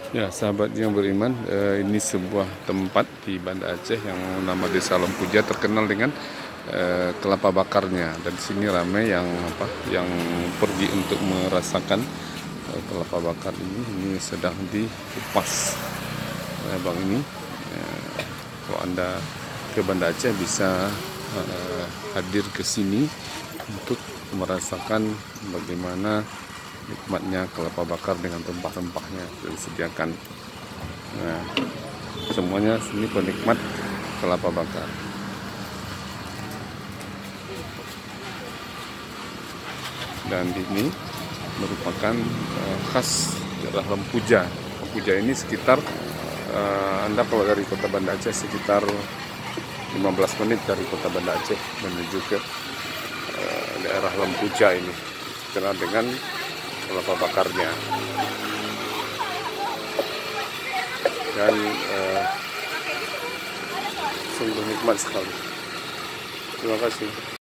Ya, sahabat yang beriman, ini sebuah tempat di Banda Aceh yang nama Desa Lempuja, terkenal dengan kelapa bakarnya. Dan di sini ramai yang pergi untuk merasakan kelapa bakar ini. Ini sedang dikupas. Bang ini, kalau Anda ke Banda Aceh bisa hadir ke sini untuk merasakan bagaimana nikmatnya kelapa bakar dengan rempah-rempahnya yang disediakan. Nah, semuanya sini penikmat kelapa bakar. Dan ini merupakan khas daerah Lempuja. Lempuja ini sekitar Anda kalau dari kota Banda Aceh sekitar 15 menit dari kota Banda Aceh menuju ke daerah Lempuja ini, terkenal dengan kelapa bakarnya. Dan sungguh nikmat sekali. Terima kasih.